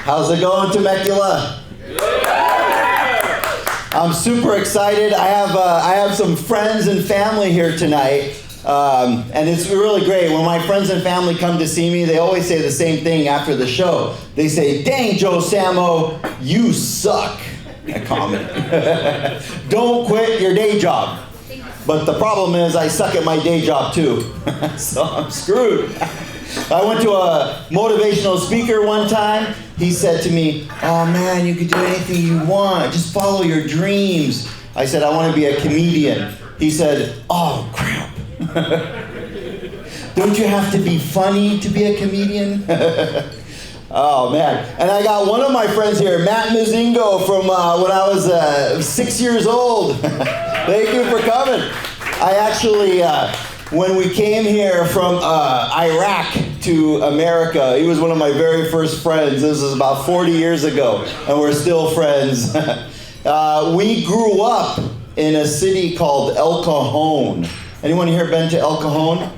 How's it going, Temecula? I'm super excited. I have some friends and family here tonight, and it's really great. When my friends and family come to see me, they always say the same thing after the show. They say, "Dang, Joe Samo, you suck at comedy. Don't quit your day job." But the problem is I suck at my day job too, so I'm screwed. I went to a motivational speaker one time. He said to me, "Oh man, you can do anything you want. Just follow your dreams." I said, "I want to be a comedian." He said, "Oh crap. Don't you have to be funny to be a comedian?" Oh man. And I got one of my friends here, Matt Mizingo, from when I was 6 years old. Thank you for coming. I actually, when we came here from Iraq to America, he was one of my very first friends. This was about 40 years ago, and we're still friends. We grew up in a city called El Cajon. Anyone here been to El Cajon?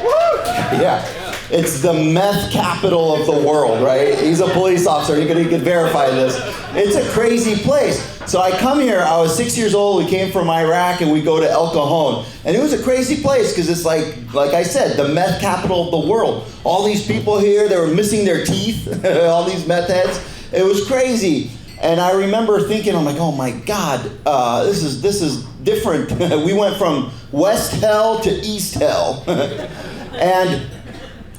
Woo! Yeah. It's the meth capital of the world, right? He's a police officer. He could verify this. It's a crazy place. So I come here. I was 6 years old. We came from Iraq, and we go to El Cajon. And it was a crazy place because it's like I said, the meth capital of the world. All these people here, they were missing their teeth. All these meth heads. It was crazy. And I remember thinking, I'm like, oh my God, this is different. We went from West Hell to East Hell. And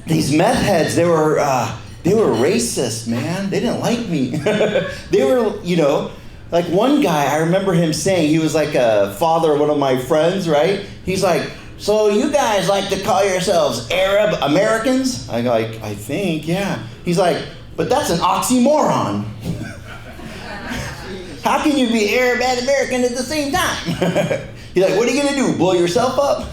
these meth heads, they were racist, man. They didn't like me. They were, like one guy, I remember him saying, he was like a father of one of my friends, right? He's like, "So you guys like to call yourselves Arab Americans?" I go, I think, yeah. He's like, "But that's an oxymoron. How can you be Arab and American at the same time?" He's like, "What are you gonna do, blow yourself up?"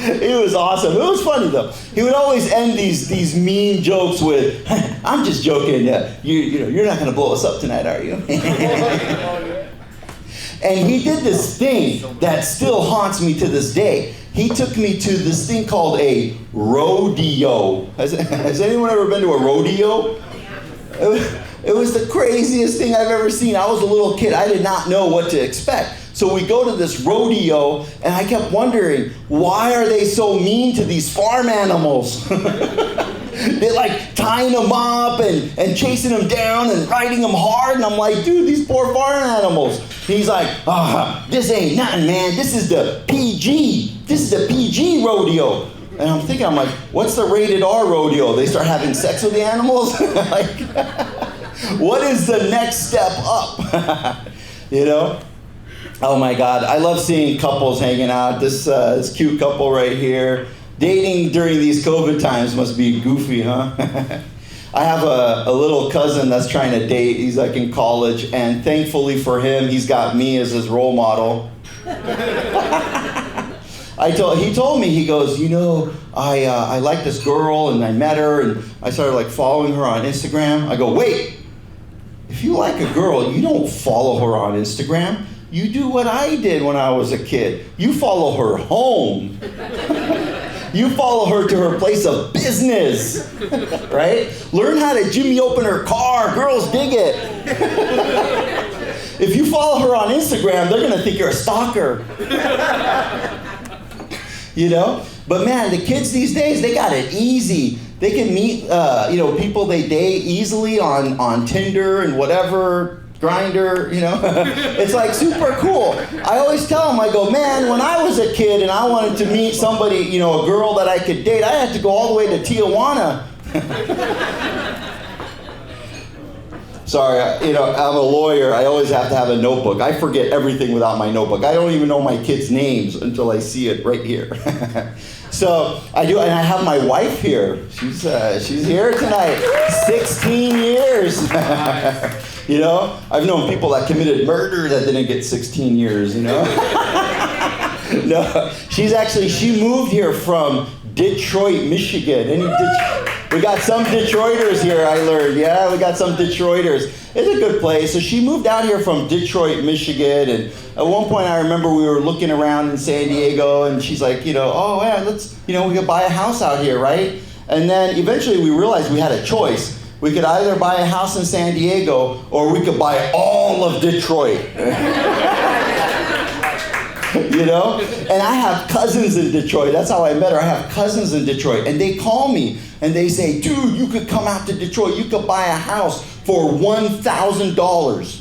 It was awesome. It was funny though. He would always end these mean jokes with, "I'm just joking. You're not going to blow us up tonight, are you?" And he did this thing that still haunts me to this day. He took me to this thing called a rodeo. Has anyone ever been to a rodeo? It was the craziest thing I've ever seen. I was a little kid. I did not know what to expect. So we go to this rodeo, and I kept wondering, why are they so mean to these farm animals? They're like tying them up and chasing them down and riding them hard. And I'm like, dude, these poor farm animals. And he's like, this ain't nothing, man. This is the PG. This is the PG rodeo. And I'm thinking, I'm like, what's the rated R rodeo? They start having sex with the animals? Like, what is the next step up? Oh my God, I love seeing couples hanging out. This cute couple right here. Dating during these COVID times must be goofy, huh? I have a little cousin that's trying to date. He's like in college, and thankfully for him, he's got me as his role model. He told me, he goes, I like this girl, and I met her, and I started like following her on Instagram. I go, wait, if you like a girl, you don't follow her on Instagram. You do what I did when I was a kid. You follow her home. You follow her to her place of business, right? Learn how to jimmy open her car. Girls dig it. If you follow her on Instagram, they're gonna think you're a stalker. But man, the kids these days, they got it easy. They can meet, people they date easily on Tinder and whatever, Grindr, It's like super cool. I always tell them, I go, man, when I was a kid and I wanted to meet somebody, a girl that I could date, I had to go all the way to Tijuana. Sorry, I'm a lawyer. I always have to have a notebook. I forget everything without my notebook. I don't even know my kids' names until I see it right here. So I do, and I have my wife here. She's here tonight. 16 years. I've known people that committed murder that didn't get 16 years. No, she moved here from Detroit, Michigan. We got some Detroiters here, I learned. Yeah, we got some Detroiters. It's a good place. So she moved out here from Detroit, Michigan. And at one point, I remember we were looking around in San Diego, and she's like, oh yeah, let's, we could buy a house out here, right? And then eventually we realized we had a choice. We could either buy a house in San Diego or we could buy all of Detroit. You know? And I have cousins in Detroit. That's how I met her. I have cousins in Detroit. And they call me and they say, dude, you could come out to Detroit. You could buy a house for $1,000.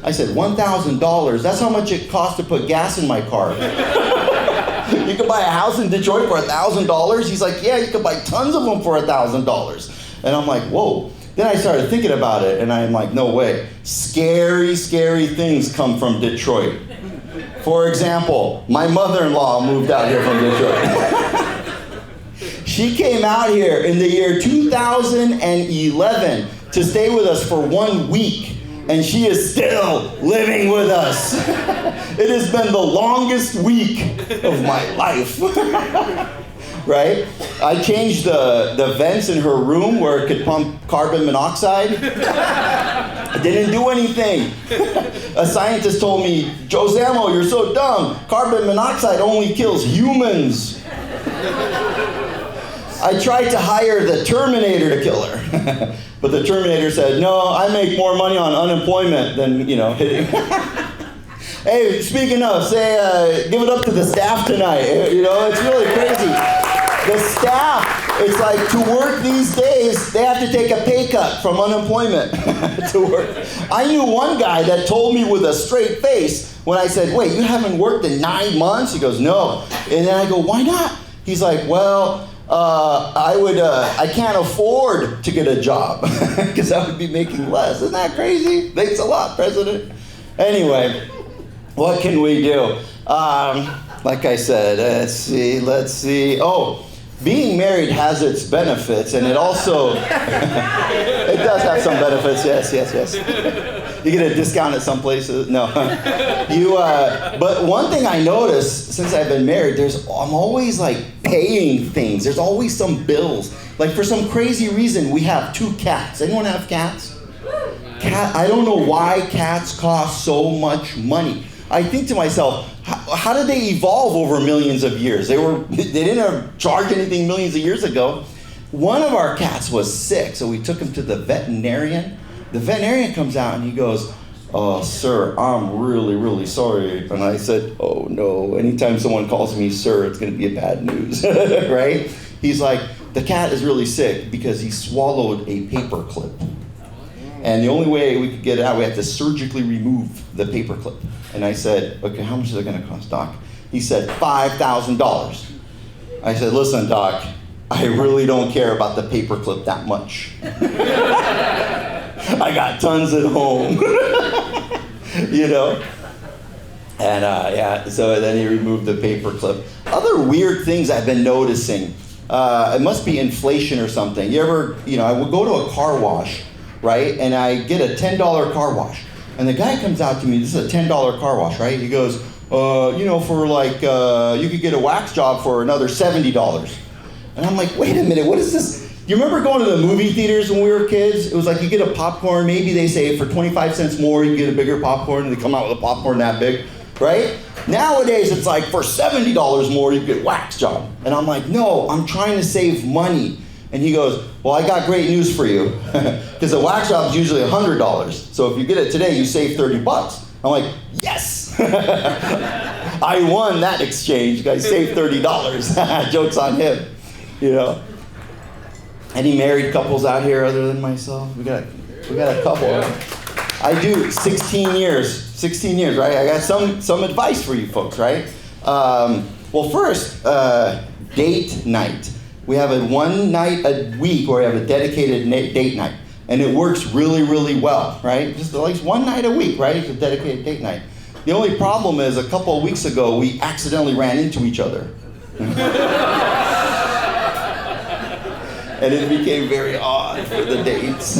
I said, $1,000? That's how much it costs to put gas in my car. You could buy a house in Detroit for $1,000? He's like, yeah, you could buy tons of them for $1,000. And I'm like, whoa. Then I started thinking about it, and I'm like, no way. Scary, scary things come from Detroit. For example, my mother-in-law moved out here from Detroit. She came out here in the year 2011 to stay with us for 1 week. And she is still living with us. It has been the longest week of my life. Right? I changed the vents in her room where it could pump carbon monoxide. It didn't do anything. A scientist told me, Joe Samo, you're so dumb. Carbon monoxide only kills humans. I tried to hire the Terminator to kill her. But the Terminator said, no, I make more money on unemployment than, hitting. Hey, speaking of, give it up to the staff tonight. It's really crazy. The staff, it's like to work these days, they have to take a pay cut from unemployment to work. I knew one guy that told me with a straight face when I said, wait, you haven't worked in 9 months? He goes, no. And then I go, why not? He's like, well, I can't afford to get a job because I would be making less. Isn't that crazy? Thanks a lot, President. Anyway, what can we do? Like I said, let's see. Oh, being married has its benefits, and it also, it does have some benefits, yes. You get a discount at some places? No. But one thing I noticed since I've been married, I'm always like paying things. There's always some bills. Like for some crazy reason, we have 2 cats. Anyone have cats? I don't know why cats cost so much money. I think to myself, how did they evolve over millions of years? They didn't charge anything millions of years ago. One of our cats was sick, so we took him to the veterinarian. The veterinarian comes out and he goes, oh, sir, I'm really, really sorry. And I said, oh, no. Anytime someone calls me sir, it's going to be bad news, right? He's like, the cat is really sick because he swallowed a paper clip. And the only way we could get it out, we had to surgically remove the paper clip. And I said, okay, how much is it going to cost, Doc? He said, $5,000. I said, listen, Doc, I really don't care about the paper clip that much. I got tons at home. And so then he removed the paper clip. Other weird things I've been noticing. It must be inflation or something. I would go to a car wash, right? And I get a $10 car wash. And the guy comes out to me, this is a $10 car wash, right? He goes, for like, you could get a wax job for another $70. And I'm like, wait a minute, what is this? You remember going to the movie theaters when we were kids? It was like you get a popcorn, maybe they say for 25 cents more, you get a bigger popcorn, and they come out with a popcorn that big, right? Nowadays, it's like for $70 more, you get a wax job. And I'm like, no, I'm trying to save money. And he goes, well, I got great news for you. Because a wax job is usually $100. So if you get it today, you save $30. I'm like, yes! I won that exchange. I saved $30. Joke's on him, Any married couples out here other than myself? We got a couple. I do 16 years, right? I got some advice for you folks, right? Well, first, date night. We have one night a week where we have a dedicated date night. And it works really, really well, right? Just at least one night a week, right? It's a dedicated date night. The only problem is a couple of weeks ago, we accidentally ran into each other. And it became very odd for the dates.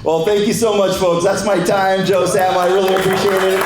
Well, thank you so much, folks. That's my time, Joe Samo. I really appreciate it.